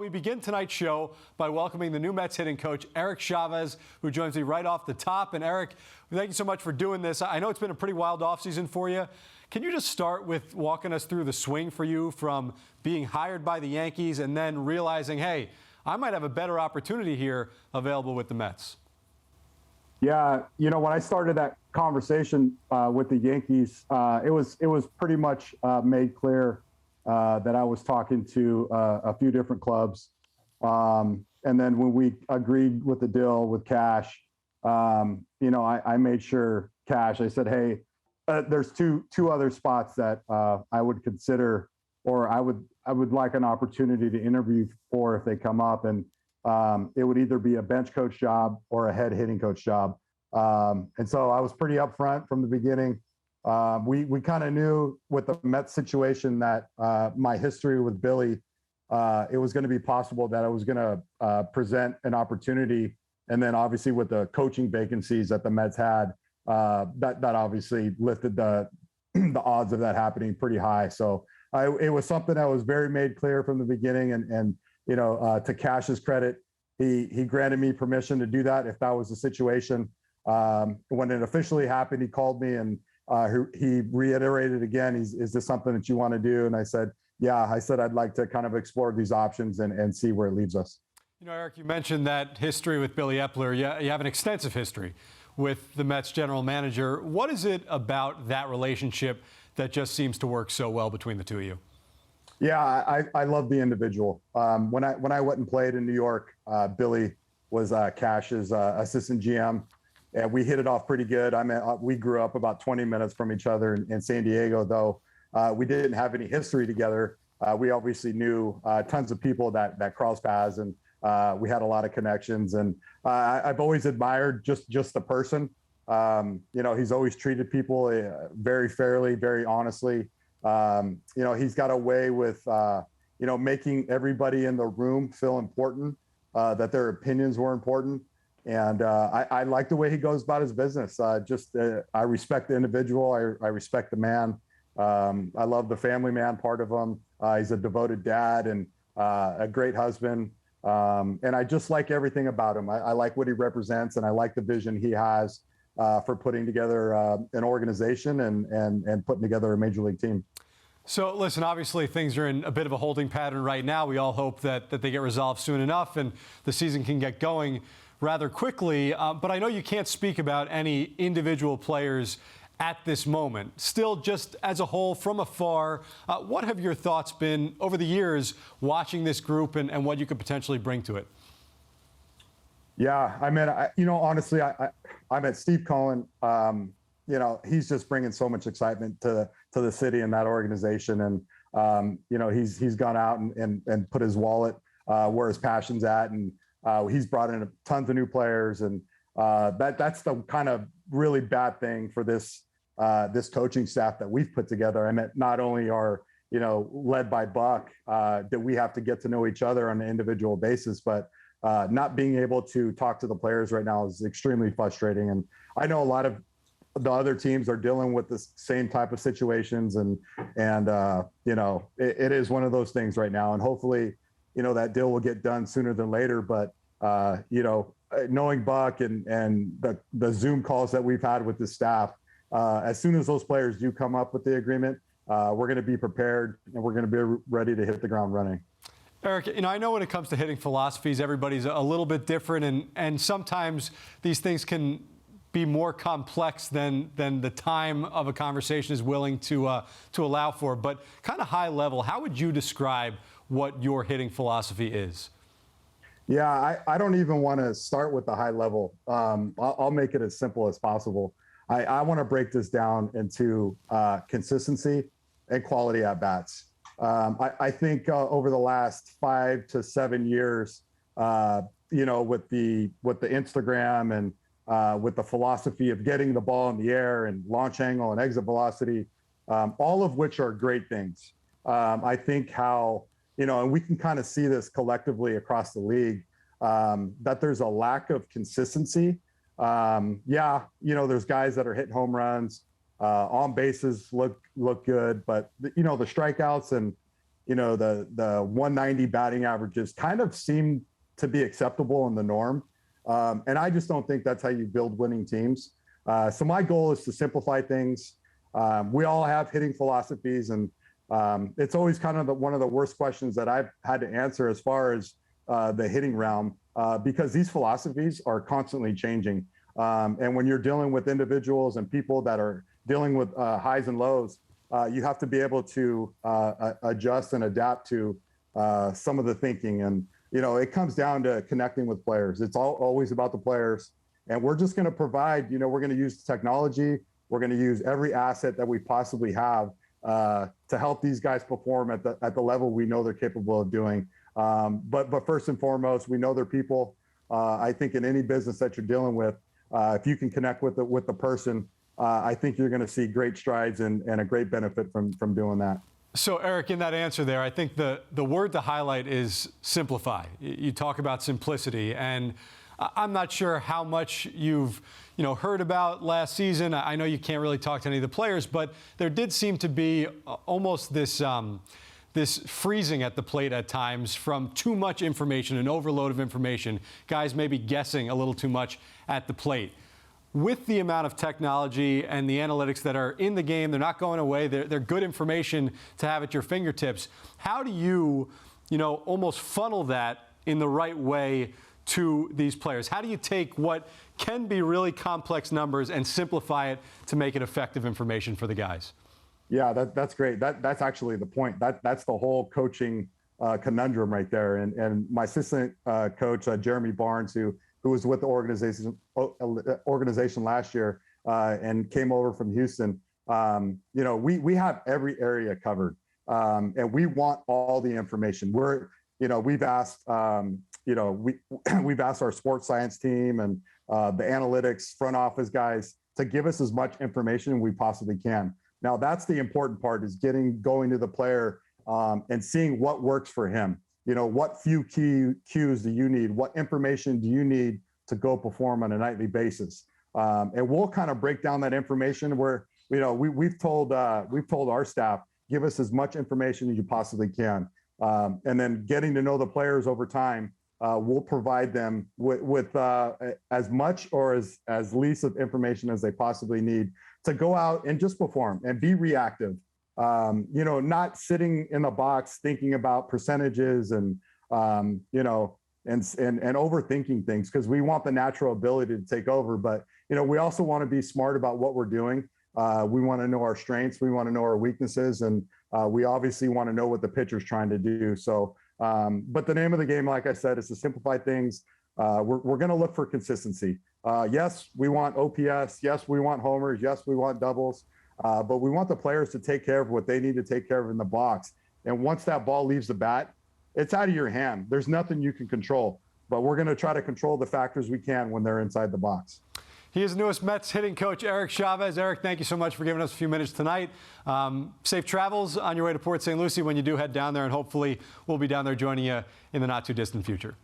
we begin tonight's show by welcoming the new Mets hitting coach, Eric Chavez, who joins me right off the top. And Eric, thank you so much for doing this. I know it's been a pretty wild offseason for you. Can you just start with walking us through the swing for you from being hired by the Yankees and then realizing, hey, I might have a better opportunity here available with the Mets? Yeah, you know, when I started that conversation with the Yankees, it was pretty much made clear that I was talking to a few different clubs. And then when we agreed with the deal with Cash, you know, I made sure Cash, I said, hey, there's two other spots that I would consider, or I would like an opportunity to interview for if they come up. And it would either be a bench coach job or a head hitting coach job. And so I was pretty upfront from the beginning. We kind of knew with the Mets situation that my history with Billy, it was going to be possible that I was going to present an opportunity. And then obviously with the coaching vacancies that the Mets had, that obviously lifted the odds of that happening pretty high. So it was something that was very made clear from the beginning. And you know, to Cash's credit, he granted me permission to do that if that was the situation. When it officially happened, he called me and he reiterated again, is this something that you want to do? And I said, yeah. I said, I'd like to kind of explore these options and see where it leads us. You know, Eric, you mentioned that history with Billy Eppler. You have an extensive history with the Mets general manager. What is it about that relationship that just seems to work so well between the two of you? Yeah, I love the individual. When I went and played in New York, Billy was Cash's assistant GM. And we hit it off pretty good. I mean, we grew up about 20 minutes from each other in San Diego, though we didn't have any history together. We obviously knew tons of people that crossed paths, and we had a lot of connections. And I've always admired just the person. You know, he's always treated people very fairly, very honestly. You know, he's got a way with, you know, making everybody in the room feel important, that their opinions were important. And I like the way he goes about his business. I respect the individual. I respect the man. I love the family man part of him. He's a devoted dad and a great husband. And I just like everything about him. I like what he represents, and I like the vision he has for putting together an organization and putting together a major league team. So, listen, obviously things are in a bit of a holding pattern right now. We all hope that they get resolved soon enough and the season can get going rather quickly. But I know you can't speak about any individual players at this moment. Still, just as a whole, from afar, what have your thoughts been over the years watching this group and what you could potentially bring to it? Yeah, I mean, you know, honestly, I met Steve Cohen. You know, he's just bringing so much excitement to the city and that organization. And, you know, he's gone out and put his wallet where his passion's at. And he's brought in tons of new players. And that's the kind of really bad thing for this coaching staff that we've put together. I mean, not only are, you know, led by Buck, that we have to get to know each other on an individual basis, but not being able to talk to the players right now is extremely frustrating. And I know a lot of the other teams are dealing with the same type of situations, and you know, it is one of those things right now. And hopefully, you know, that deal will get done sooner than later. But you know, knowing Buck and the Zoom calls that we've had with the staff, as soon as those players do come up with the agreement, we're going to be prepared and we're going to be ready to hit the ground running. Eric, you know, I know when it comes to hitting philosophies, everybody's a little bit different, and sometimes these things can be more complex than the time of a conversation is willing to allow for. But kind of high level, how would you describe what your hitting philosophy is? Yeah, I don't even want to start with the high level. I'll make it as simple as possible. I want to break this down into consistency and quality at bats. I think over the last 5 to 7 years, you know, with the Instagram and with the philosophy of getting the ball in the air and launch angle and exit velocity, all of which are great things. I think how, you know, and we can kind of see this collectively across the league, that there's a lack of consistency. Yeah, you know, there's guys that are hitting home runs, on bases look good, but you know, the strikeouts and the 190 batting averages kind of seem to be acceptable in the norm. And I just don't think that's how you build winning teams. So my goal is to simplify things. We all have hitting philosophies, and it's always kind of one of the worst questions that I've had to answer as far as the hitting realm, because these philosophies are constantly changing. And when you're dealing with individuals and people that are dealing with highs and lows, you have to be able to adjust and adapt to some of the thinking. And, it comes down to connecting with players. It's always about the players. And we're just going to provide, we're going to use technology. We're going to use every asset that we possibly have to help these guys perform at the level we know they're capable of doing. But first and foremost, we know they're people. I think in any business that you're dealing with, if you can connect with the person, I think you're going to see great strides and a great benefit from doing that. So, Eric, in that answer there, I think the word to highlight is simplify. You talk about simplicity, and I'm not sure how much you've heard about last season. I know you can't really talk to any of the players, but there did seem to be almost this freezing at the plate at times from too much information, an overload of information, guys maybe guessing a little too much at the plate. With the amount of technology and the analytics that are in the game, they're not going away. They're good information to have at your fingertips. How do you, almost funnel that in the right way to these players? How do you take what can be really complex numbers and simplify it to make it effective information for the guys? Yeah, that's great. That's actually the point. That's the whole coaching conundrum right there. And my assistant coach, Jeremy Barnes, who was with the organization last year and came over from Houston. We have every area covered, and we want all the information. We've asked, we've asked our sports science team and the analytics front office guys to give us as much information as we possibly can. Now, that's the important part, is going to the player and seeing what works for him. What few cues do you need? What information do you need to go perform on a nightly basis? And we'll kind of break down that information where, we've told our staff, give us as much information as you possibly can. And then getting to know the players over time, we'll provide them with as much or as least of information as they possibly need to go out and just perform and be reactive. Not sitting in the box thinking about percentages and overthinking things, because we want the natural ability to take over. But, we also want to be smart about what we're doing. We want to know our strengths. We want to know our weaknesses. And we obviously want to know what the pitcher's trying to do. So, but the name of the game, like I said, is to simplify things. We're going to look for consistency. Yes, we want OPS. Yes, we want homers. Yes, we want doubles. But we want the players to take care of what they need to take care of in the box. And once that ball leaves the bat, it's out of your hand. There's nothing you can control. But we're going to try to control the factors we can when they're inside the box. He is the newest Mets hitting coach, Eric Chavez. Eric, thank you so much for giving us a few minutes tonight. Safe travels on your way to Port St. Lucie when you do head down there, and hopefully we'll be down there joining you in the not-too-distant future.